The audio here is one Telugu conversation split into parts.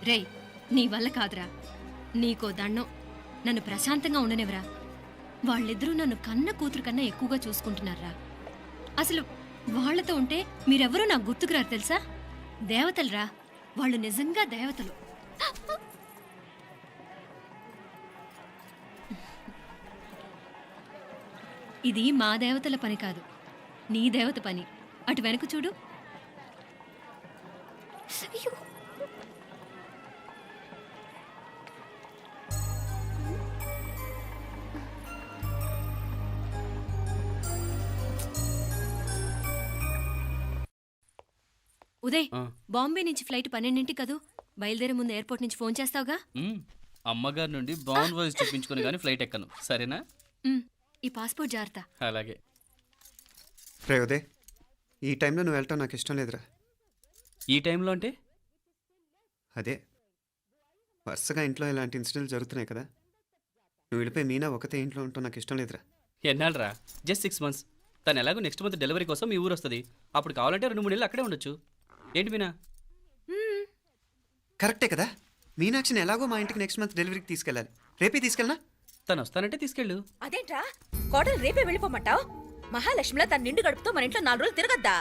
రేయ్, నీ వల్ల కాదురా. నీకో దండం, నన్ను ప్రశాంతంగా ఉండనివరా. వాళ్ళిద్దరూ నన్ను కన్న కూతురు కన్నా ఎక్కువగా చూసుకుంటున్నారా. అసలు వాళ్లతో ఉంటే మీరెవరూ నాకు గుర్తుకురారు తెలుసా? దేవతలురా, వాళ్ళు నిజంగా దేవతలు. ఇది మా దేవతల పని కాదు, నీ దేవత పని. అటు వెనక చూడు. అయ్యో, ఉదయ్, బాంబే నుంచి ఫ్లైట్ 12ంటికి కదూ. బయలుదేరే ముందు ఎయిర్పోర్ట్ నుంచి ఫోన్ చేస్తావుగా? అమ్మగారి నుండి బాండ్ వాయిస్ చూపించుకుని కానీ ఫ్లైట్ ఎక్కను, సరేనా? ఈ పాస్పోర్ట్ జాగ్రత్త. అలాగే. రే ఉదయ్, ఈ టైంలో నువ్వు వెళ్ళటం నాకు ఇష్టం లేదురా. ఈ టైంలో అంటే? అదే వరుసగా ఇంట్లో ఇలాంటి ఇన్సిడెంట్లు జరుగుతున్నాయి కదా. నువ్వు వెళ్ళిపోయి మీనా ఒకతే ఇంట్లో ఉంటావు నాకు ఇష్టం లేదురా. ఎన్నాళ్ళరా? Just 6 months. తను ఎలాగో నెక్స్ట్ మంత్ డెలివరీ కోసం మీ ఊరు వస్తుంది. అప్పుడు కావాలంటే 2-3 నెలలు అక్కడే ఉండొచ్చు. ఏంటి మీనా? కరెక్టే కదా. మీనాక్షిని ఎలాగో మా ఇంటికి నెక్స్ట్ మంత్ డెలివరీకి తీసుకెళ్ళాలి. రేపే తీసుకెళ్ళనా? తను వస్తానంటే తీసుకెళ్ళు. అదేంట్రా కోడలు రేపే వెళ్ళిపోమంటావు? మహాలక్ష్మిలా తన నిండు గడుపుతో మన ఇంట్లో 4 రోజులు తిరగద్దా?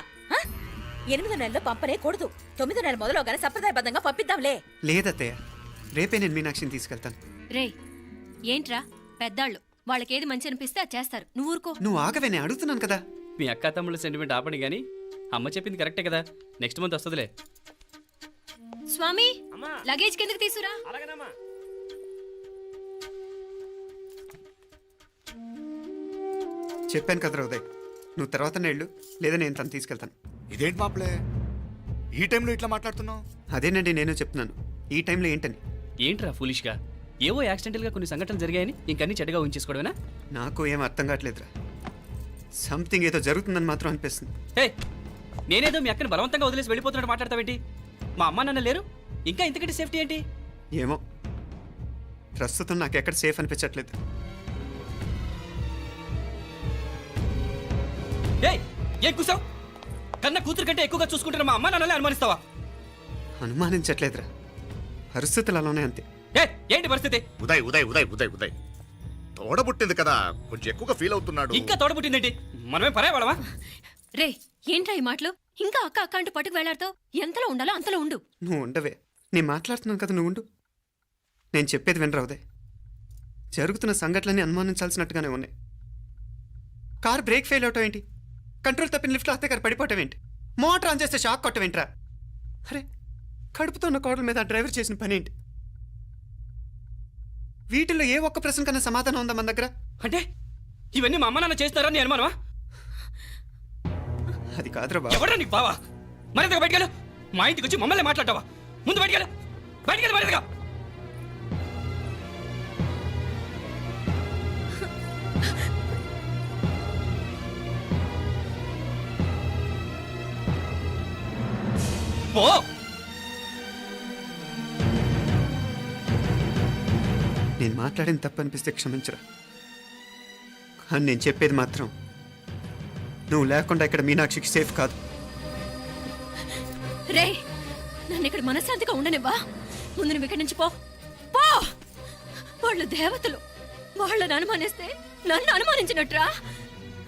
8వ నెలలో పంపనే కూడదు. 9వ నెల మొదలుగానే సంప్రదాయబద్ధంగా పంపిద్దాంలే. లేదత్తయ్య, రేపే నేను మీనాక్షిని తీసుకెళ్తాను. రే, ఏంట్రా పెద్దాళ్ళు, వాళ్ళకేది మంచి అనిపిస్తే అది చేస్తారు. నువ్వు ఊరుకో. నువ్వు ఆగవే, నేను అడుగుతున్నాను కదా. మీ అక్క తమ్ముళ్ళ సెంటిమెంట్ ఆపండి కానీ అమ్మ చెప్పింది కరెక్టే కదా. నెక్స్ట్ మంత్ వస్తుందిలే. స్వామి, లగేజ్ కిందకి తీసురా. చెప్పాను కదరా ఉదయ్, నువ్వు తర్వాత నేళ్ళు లేదా నేను తను తీసుకెళ్తాను. ఇదేంటి మాప్లే, ఈ టైంలో ఇట్లా మాట్లాడుతున్నావు? అదేనండి నేను చెప్తున్నాను, ఈ టైంలో ఏంటని. ఏంట్రా ఫులిష్గా? ఏవో యాక్సిడెంటల్గా కొన్ని సంఘటనలు జరిగాయని ఇంకన్నీ చెడ్డగా ఊహించేసుకోవడమేనా? నాకు ఏం అర్థం కావట్లేదురా. సంథింగ్ ఏదో జరుగుతుందని మాత్రం అనిపిస్తుంది. హే, నేనేదో మీ అక్కని బలవంతంగా వదిలేసి వెళ్ళిపోతున్నట్టు మాట్లాడతావేంటి? మా అమ్మ నాన్న లేరు, ఇంకా ఇంతకంటే సేఫ్టీ ఏంటి? ఏమో, ప్రస్తుతం నాకు ఎక్కడ సేఫ్ అనిపించట్లేదు. ఏం కూసావు? కన్న కూతురు కంటే ఎక్కువగా చూసుకుంటున్న మా అమ్మ నాన్నలే అనుమానిస్తావా? అనుమానించట్లేదురా, పరిస్థితులు అలానే అంతే. ఏంటి పరిస్థితి? ఉదయ్ ఉదయ్ ఉదయ్ ఉదయ్ ఉదయ్ తోడబుట్టింది కదా, కొంచెం ఎక్కువగా ఫీల్ అవుతున్నాడు. ఇంకా తోడబుట్టిందేంటి? మనమే పరాయవాడవా? రే, ఏంట్రా ఈ మాటలు? ఇంకా అక్క అక్క అంటూ పట్టుకు వెళ్లాడుతావు. ఎంతలో ఉండాలో అంతలో ఉండు. నువ్వు ఉండవే, నేను మాట్లాడుతున్నాను కదా, నువ్వు ఉండు. నేను చెప్పేది వినరా ఉదయ్. జరుగుతున్న సంఘటనలన్నీ అనుమానించాల్సినట్టుగానే ఉన్నాయి. కార్ బ్రేక్ ఫెయిల్ అవటం ఏంటి? కంట్రోల్ తప్పిన లిఫ్ట్లో అత్తే గారు పడిపోవటం ఏంటి? మోటార్ ఆన్ చేస్తే షాక్ కొట్టం ఏంట్రా? అరే, కడుపుతో ఉన్న కోడల మీద ఆ డ్రైవర్ చేసిన పని ఏంటి? వీటిల్లో ఏ ఒక్క ప్రశ్న కన్నా సమాధానం ఉందా మన దగ్గర? అంటే ఇవన్నీ మా అమ్మ నాన్న చేస్తారా నీ అనుమానమా? అది కాదురా బాబు. ఎవరా నీకు బావా? మరింతగా బయటకెళ్ళు. మా ఇంటికి వచ్చి మమ్మల్ని మాట్లాడతావా? ముందు బయటకెళ్ళు, బయటకెళ్ళు మరింతగా. పో. నేను మాట్లాడిన తప్పు అనిపిస్తే క్షమించరా, కానీ నేను చెప్పేది మాత్రం నువ్వు లేకుండా ఇక్కడ మీనాక్షికి సేఫ్ కాదు. రే, నన్ను ఇక్కడ మనశ్శాంతిగా ఉండనివ్వా. ముందు నువ్వు ఇక్కడి నుంచి పో. పో. వాళ్ళు దేవతలు, వాళ్ళని అనుమానిస్తే నన్ను అనుమానించినట్రా.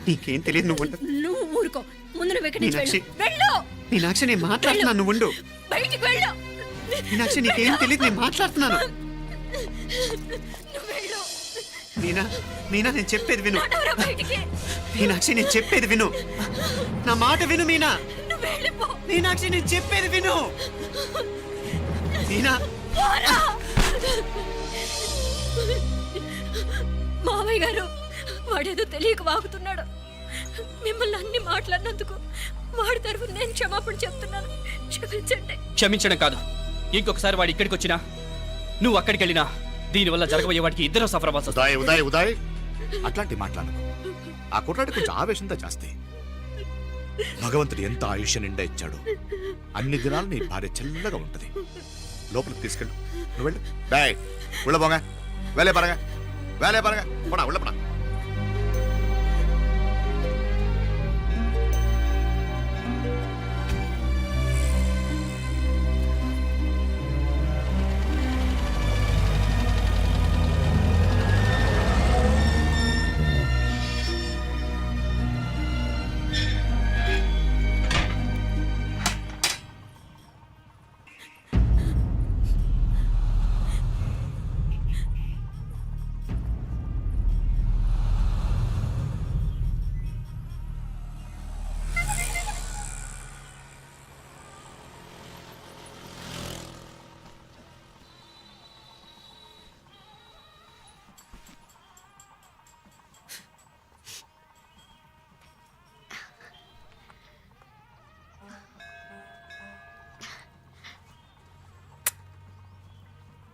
నీకేం తెలియదు, నువ్వు ఉండు. నువ్వు ఊరుకో. ముందు నువ్వు ఇక్కడి నుంచి మీనాక్షి, వెళ్ళు. మీనాక్షి నేను మాట్లాడుతున్నాను, నువ్వు ఉండు. బయటికి వెళ్ళు. మీనాక్షి నీకేం తెలియదు, నేను మాట్లాడుతున్నాను. నువ్వు వెళ్ళు. మీనా, మీనా నేను చెప్పేది విను. నడవరా బయటికి. మీనాక్షి నేను చెప్పేది విను, నా మాట విను. మీనా, నువ్వు వెళ్ళిపో. మీనాక్షి నేను చెప్పేది విను. మీనా, పోరా. మావయ్య గారు, వాడేదో తెలియక వాగుతున్నాడు. మిమ్మల్ని అన్ని మాట్లాడినందుకు వాడి తరఫున నేను క్షమాపణ చెప్తున్నాను. క్షమించండి. క్షమించడం కాదు, ఇంకొకసారి వాడు ఇక్కడికి వచ్చినా నువ్వు అక్కడికి వెళ్ళినా దీనివల్ల జరగబోయే వాడికి ఇద్దరు సఫర్ అవ్వాల్సి వస్తుంది. ఉదయ్ ఉదయ్ ఉదయ్ అట్లాంటి మాట్లాడకు. ఆ కుట్రాడి కొంచెం ఆవేశంతో జాస్తి. భగవంతుడు ఎంత ఆయుష్య నిండా ఇచ్చాడు. అన్ని దినాలు నీ భార్య చల్లగా ఉంటది. లోపలికి తీసుకెళ్ళు, నువ్వు వెళ్ళు. డాయ్ ఉళ్ళ పోగా, వేలే పరగా, వేలే పరగా, పోడా ఉళ్ళ పడా.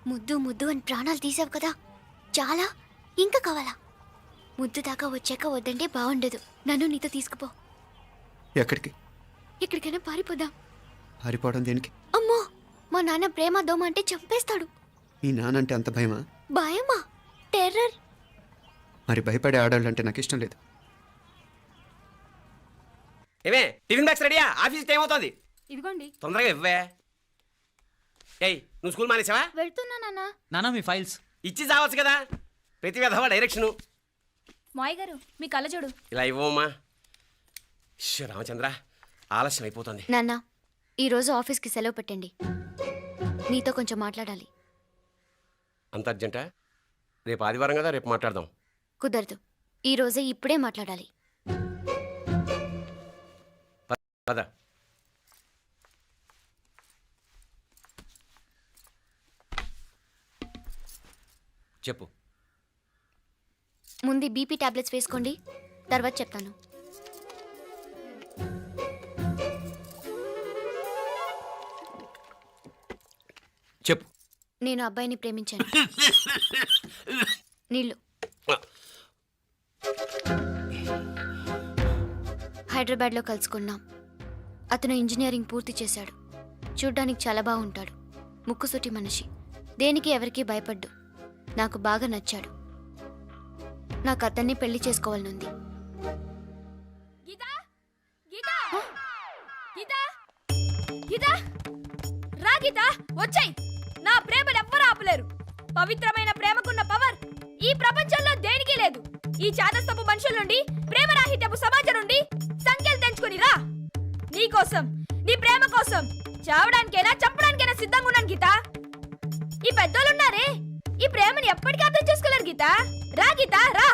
ముద్దు ముద్దు అని ప్రాణాలు తీసావు కదా, చాలా ఇంకా కావాలా? ముద్దు దాకా వచ్చాక వద్దంటే బాగుండదు. నన్ను నీతో తీసుకుపో. ఎక్కడికి? ఎక్కడికైనా పారిపోదాం. పారిపోవడం దేనికి? అమ్మో, మా నాన్న ప్రేమ దోమ అంటే చంపేస్తాడు. మీ నానంటే అంత భయమా? భయమా? టెర్రర్. మరి భయపడే ఆడవాళ్ళు అంటే నాకు ఇష్టం లేదు. ఏమే టిఫిన్ బ్యాగ్స్ రెడీయా? ఆఫీస్ టైం అవుతుంది. ఇదిగోండి. తొందరగా ఇవ్వే. ఏయ్ నువ్వు స్కూల్ మానేసావా? వెళ్తున్నా నాన్న. నానా మీ ఫైల్స్ ఇచ్చి చావచ్చు కదా. ప్రతి విధవా డైరెక్షను మాయ్ గారు, మీ కళ్ళజోడు. ఇలా ఇవ్వమ్మా. రామచంద్ర ఆలస్యం అయిపోతుంది. నాన్న, ఈరోజు ఆఫీస్కి సెలవు పెట్టండి. నీతో కొంచెం మాట్లాడాలి. అంత అర్జెంటా? రేపు ఆదివారం కదా, రేపు మాట్లాడదాం. కుదరదు, ఈరోజే ఇప్పుడే మాట్లాడాలి. పద. చెప్పు. ముందు బీపీ టాబ్లెట్స్ వేసుకోండి, తర్వాత చెప్తాను. చెప్పు. నేను అబ్బాయిని ప్రేమించాను. నీళ్ళు. హైదరాబాద్లో కలుసుకున్నాం. అతను ఇంజనీరింగ్ పూర్తి చేశాడు. చూడ్డానికి చాలా బాగుంటాడు. ముక్కుసూటి మనిషి. దేనికి ఎవరికీ భయపడ్డు. నాకు బాగా నచ్చాడు. నాకు అతన్ని పెళ్లి చేసుకోవాలనుంది. వచ్చాయి. నా ప్రేమను ఎవ్వరూ ఆపలేరు. పవిత్రమైన ప్రేమకున్న పవర్ ఈ ప్రపంచంలో దేనికి లేదు. ఈ చాదస్తపు మనుషుల నుండి, ప్రేమరాహిత్యపు సమాజం నుండి సంఖ్యలు తెంచుకుని రా. నీ కోసం, నీ ప్రేమ కోసం చావడానికైనా చంపడానికైనా సిద్ధంగా ఉన్నాను గీత. ఈ పెద్దోళ్ళున్నారే, ఈ ప్రేమని ఎప్పటికీ అర్థం చేసుకోలేరు గీత. రా గీత, రా.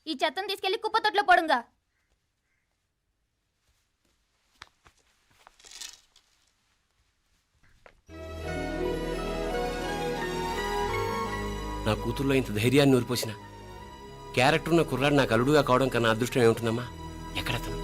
ఈ చెత్తను తీసుకెళ్లి కుప్పతొట్లో పడుంగా. నా కూతుర్లో ఇంత ధైర్యాన్ని నూరిపోసిన క్యారెక్టర్ ఉన్న కుర్రాడు నాకు అల్లుడుగా కావడం కన్నా అదృష్టం ఏముంటుందమ్మా? ఎక్కడతను?